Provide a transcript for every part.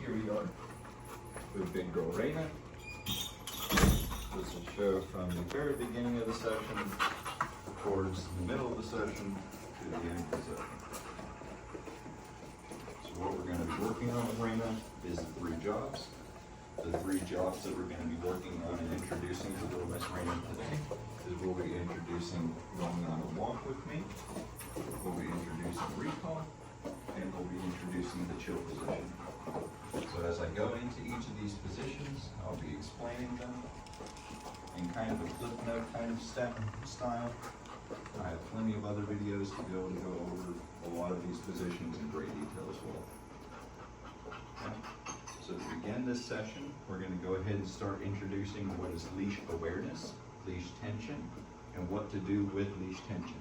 here we are with big girl Raina. This will show from the very beginning of the session towards the middle of the session to the end of the session. So what we're going to be working on with Raina is the 3 jobs. The 3 jobs that we're going to be working on and introducing to little Miss Raina today is we'll be introducing going on a walk with me, we'll be introducing recall, and we'll be introducing the chill position. So as I go into each of these positions, I'll be explaining them in kind of a flip note kind of style. I have plenty of other videos to be able to go over a lot of these positions in great detail as well. Okay. So to begin this session, we're going to go ahead and start introducing what is leash awareness, leash tension, and what to do with leash tension.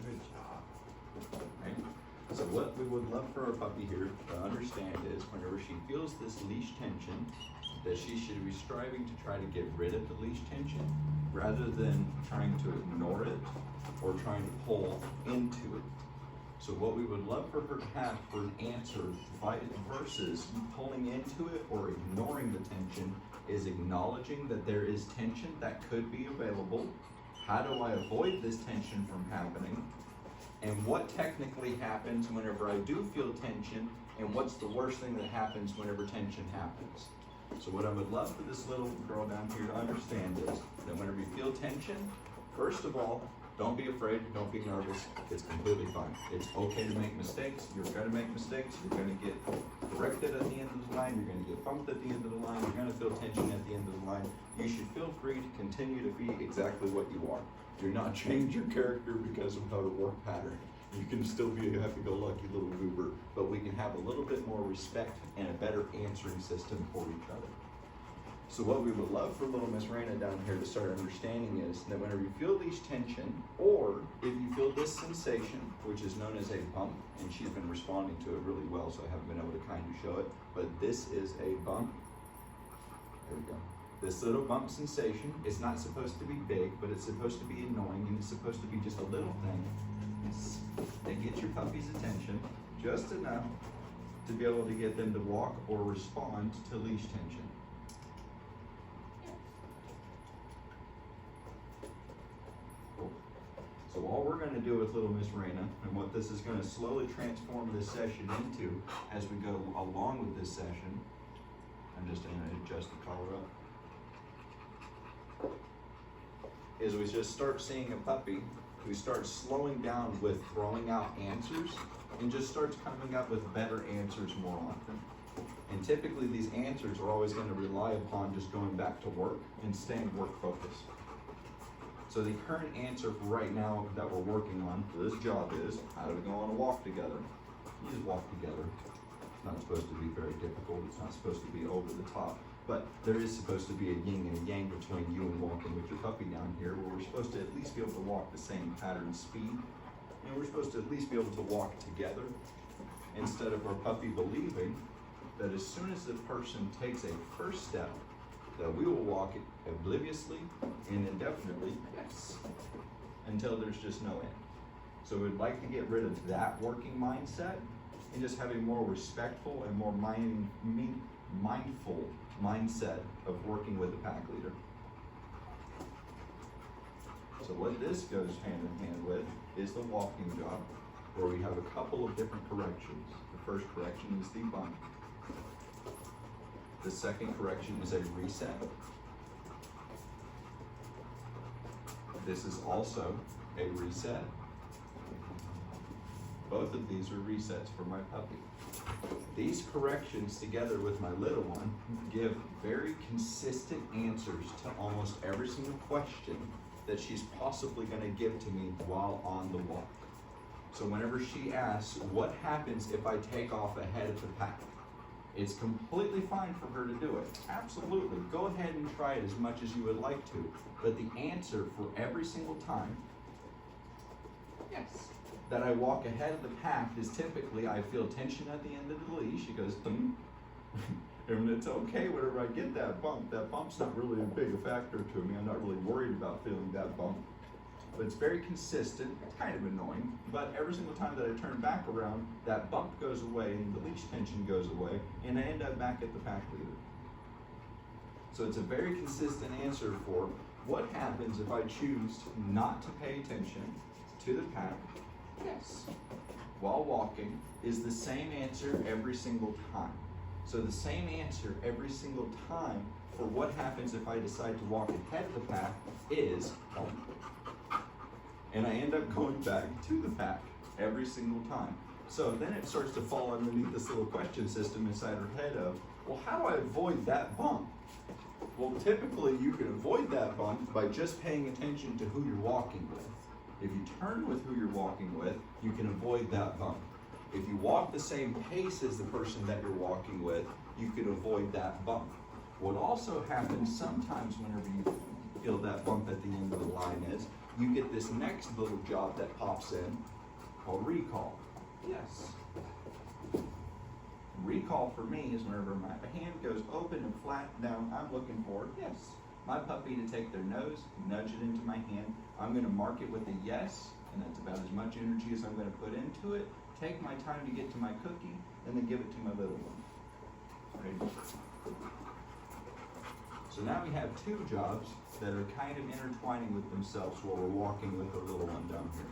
Good job. Okay. So what we would love for our puppy here to understand is whenever she feels this leash tension, that she should be striving to try to get rid of the leash tension rather than trying to ignore it or trying to pull into it. So what we would love for her to have for an answer versus pulling into it or ignoring the tension is acknowledging that there is tension that could be available. How do I avoid this tension from happening? And what technically happens whenever I do feel tension, and what's the worst thing that happens whenever tension happens? So what I would love for this little girl down here to understand is that whenever you feel tension, first of all, don't be afraid, don't be nervous, it's completely fine. It's okay to make mistakes, you're gonna make mistakes, you're gonna get corrected at the end of the line, you're gonna get bumped at the end of the line, you're gonna feel tension at the end of the line. You should feel free to continue to be exactly what you are. Do not change your character because of her work pattern. You can still be a happy-go-lucky little goober, but we can have a little bit more respect and a better answering system for each other. So what we would love for little Miss Raina down here to start understanding is that whenever you feel leash tension, or if you feel this sensation, which is known as a bump, and she's been responding to it really well, so I haven't been able to kind of show it, but this is a bump. There we go. This little bump sensation is not supposed to be big, but it's supposed to be annoying, and it's supposed to be just a little thing that gets your puppy's attention just enough to be able to get them to walk or respond to leash tension. Cool. So all we're going to do with little Miss Raina, and what this is going to slowly transform this session into as we go along with this session, I'm just going to adjust the collar up, is we just start seeing a puppy who starts slowing down with throwing out answers and just starts coming up with better answers more often. And typically these answers are always going to rely upon just going back to work and staying work focused. So the current answer for right now that we're working on for this job is, how do we go on a walk together? You just walk together. It's not supposed to be very difficult. It's not supposed to be over the top. But there is supposed to be a yin and a yang between you and walking with your puppy down here, where we're supposed to at least be able to walk the same pattern speed. And we're supposed to at least be able to walk together, instead of our puppy believing that as soon as the person takes a first step, that we will walk it obliviously and indefinitely, yes, until there's just no end. So we'd like to get rid of that working mindset and just have a more respectful and more mindful mindset of working with a pack leader. So what this goes hand in hand with is the walking job, where we have a couple of different corrections. The first correction is the bump. The second correction is a reset. This is also a reset. Both of these are resets for my puppy. These corrections together with my little one give very consistent answers to almost every single question that she's possibly going to give to me while on the walk. So whenever she asks, what happens if I take off ahead of the pack? It's completely fine for her to do it. Absolutely. Go ahead and try it as much as you would like to. But the answer for every single time, yes, that I walk ahead of the pack is typically I feel tension at the end of the leash. She goes, and it's okay whenever I get that bump. That bump's not really a big factor to me. I'm not really worried about feeling that bump. but it's very consistent. It's kind of annoying, but every single time that I turn back around, that bump goes away and the leash tension goes away, and I end up back at the pack leader. So it's a very consistent answer for what happens if I choose not to pay attention to the pack. Yes. While walking is the same answer every single time. So the same answer every single time for what happens if I decide to walk ahead of the pack is bump. And I end up going back to the pack every single time. So then it starts to fall underneath this little question system inside her head of, well, how do I avoid that bump? Well, typically you can avoid that bump by just paying attention to who you're walking with. If you turn with who you're walking with, you can avoid that bump. If you walk the same pace as the person that you're walking with, you can avoid that bump. What also happens sometimes whenever you feel that bump at the end of the line is, you get this next little job that pops in called recall. Yes. Recall for me is whenever my hand goes open and flat down, I'm looking for, yes, my puppy to take their nose, nudge it into my hand. I'm going to mark it with a yes, and that's about as much energy as I'm going to put into it. Take my time to get to my cookie, and then give it to my little one. Right? So now we have two jobs that are kind of intertwining with themselves while we're walking with the little one down here.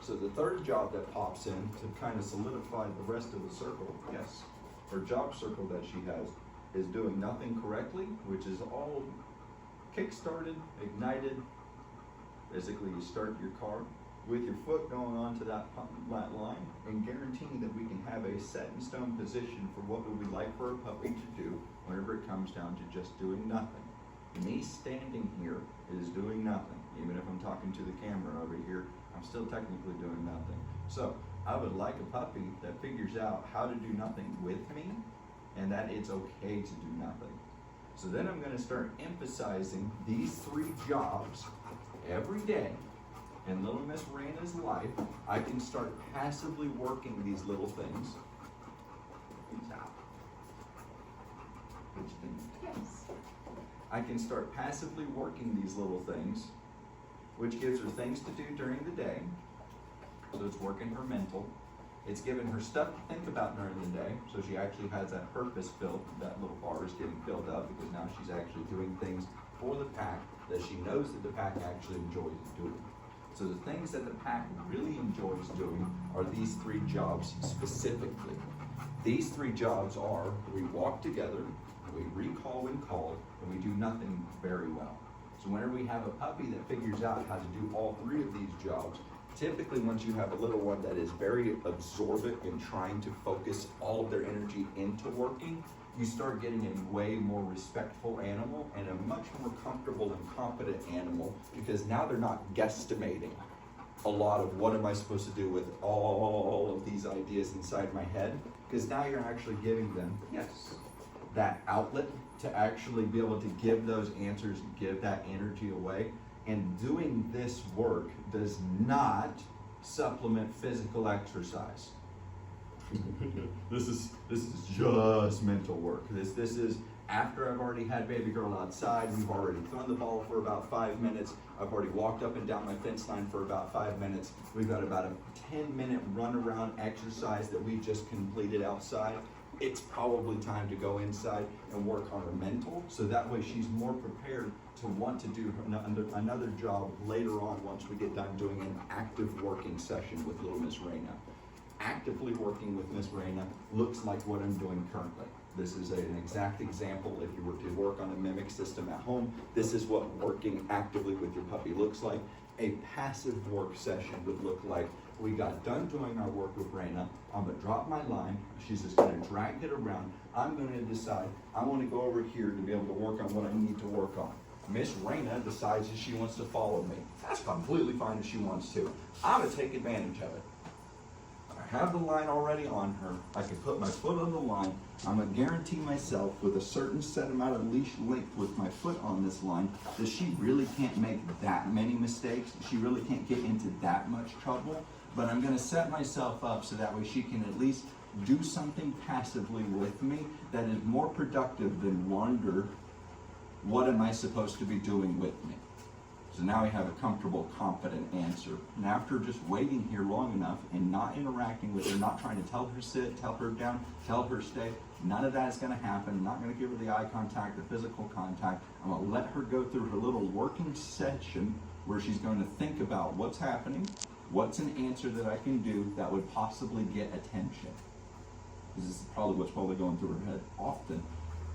So the third job that pops in to kind of solidify the rest of the circle, yes, her job circle that she has is doing nothing correctly, which is all kick-started, ignited. Basically, you start your car with your foot going onto that line and guaranteeing that we can have a set-in-stone position for what would we like for a puppy to do whenever it comes down to just doing nothing. Me standing here is doing nothing. Even if I'm talking to the camera over here, I'm still technically doing nothing. So I would like a puppy that figures out how to do nothing with me and that it's okay to do nothing. So then I'm going to start emphasizing these three jobs every day in little Miss Raina's life. I can start passively working these little things. Yes. I can start passively working these little things, which gives her things to do during the day. So it's working her mental. It's giving her stuff to think about during the day, so she actually has that purpose filled. That little bar is getting filled up because now she's actually doing things for the pack that she knows that the pack actually enjoys doing. So the things that the pack really enjoys doing are these three jobs specifically. These three jobs are, we walk together, we recall when called, and we do nothing very well. So whenever we have a puppy that figures out how to do all three of these jobs, typically once you have a little one that is very absorbent in trying to focus all of their energy into working, you start getting a way more respectful animal and a much more comfortable and competent animal, because now they're not guesstimating a lot of what am I supposed to do with all of these ideas inside my head, because now you're actually giving them, yes, that outlet to actually be able to give those answers, give that energy away. And doing this work does not supplement physical exercise. This is just mental work. This is after I've already had baby girl outside. We've already thrown the ball for about 5 minutes. I've already walked up and down my fence line for about 5 minutes. We've got about a 10-minute run around exercise that we just completed outside. It's probably time to go inside and work on her mental, so that way she's more prepared to want to do another job later on once we get done doing an active working session with little Miss Raina. Actively working with Miss Raina looks like what I'm doing currently. This is an exact example. If you were to work on a mimic system at home, this is what working actively with your puppy looks like. A passive work session would look like, we got done doing our work with Raina. I'm gonna drop my line. She's just gonna drag it around. I'm gonna decide, I wanna go over here to be able to work on what I need to work on. Miss Raina decides that she wants to follow me. That's completely fine if she wants to. I'm gonna take advantage of it. I have the line already on her. I can put my foot on the line. I'm gonna guarantee myself with a certain set amount of leash length with my foot on this line that she really can't make that many mistakes. She really can't get into that much trouble. But I'm gonna set myself up so that way she can at least do something passively with me that is more productive than wonder, what am I supposed to be doing with me? So now we have a comfortable, confident answer. And after just waiting here long enough and not interacting with her, not trying to tell her sit, tell her down, tell her stay, none of that is going to happen. I'm not going to give her the eye contact, the physical contact. I'm going to let her go through her little working session where she's going to think about what's happening, what's an answer that I can do that would possibly get attention. This is probably what's probably going through her head often.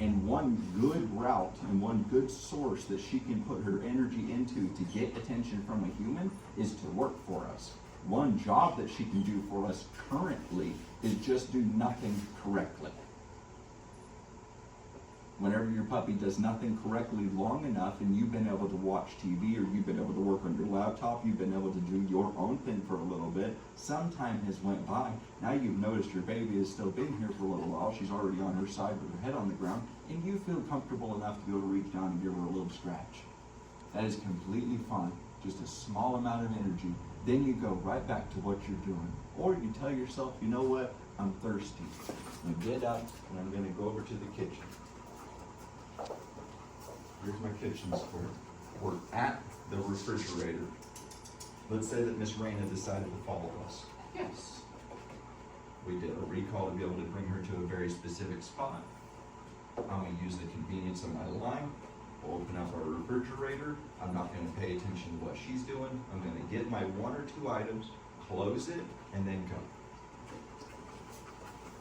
And one good route and one good source that she can put her energy into to get attention from a human is to work for us. One job that she can do for us currently is just do nothing correctly. Whenever your puppy does nothing correctly long enough and you've been able to watch TV or you've been able to work on your laptop, you've been able to do your own thing for a little bit, some time has went by. Now you've noticed your baby has still been here for a little while. She's already on her side with her head on the ground, and you feel comfortable enough to be able to reach down and give her a little scratch. That is completely fine. Just a small amount of energy. Then you go right back to what you're doing. Or you tell yourself, you know what? I'm thirsty. I'm gonna get up and I'm gonna go over to the kitchen. Here's my kitchen square. We're at the refrigerator. Let's say that Miss Raina decided to follow us. Yes. We did a recall to be able to bring her to a very specific spot. I'm going to use the convenience of my line. We'll open up our refrigerator. I'm not going to pay attention to what she's doing. I'm going to get my 1 or 2 items, close it, and then go.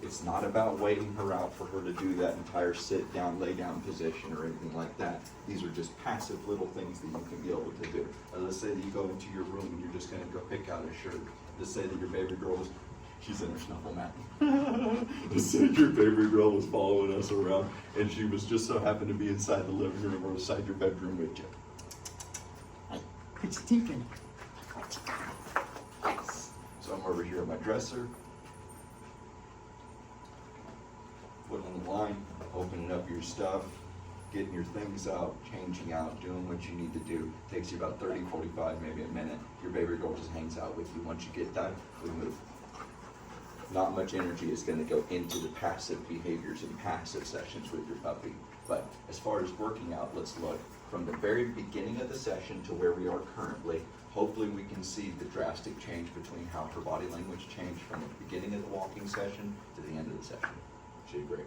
It's not about waiting her out for her to do that entire sit down, lay down position or anything like that. These are just passive little things that you can be able to do. Let's say that you go into your room and you're just going to go pick out a shirt. Let's say that your baby girl was, she's in her snuffle mat. Let's say your baby girl was following us around and she was just so happened to be inside the living room or inside your bedroom with you. Put your teeth in. Yes. So I'm over here at my dresser. Putting the line, opening up your stuff, getting your things out, changing out, doing what you need to do. Takes you about 30, 45, maybe a minute. Your baby girl just hangs out with you. Once you get done, we move. Not much energy is going to go into the passive behaviors and passive sessions with your puppy. But as far as working out, let's look from the very beginning of the session to where we are currently. Hopefully we can see the drastic change between how her body language changed from the beginning of the walking session to the end of the session. She's great.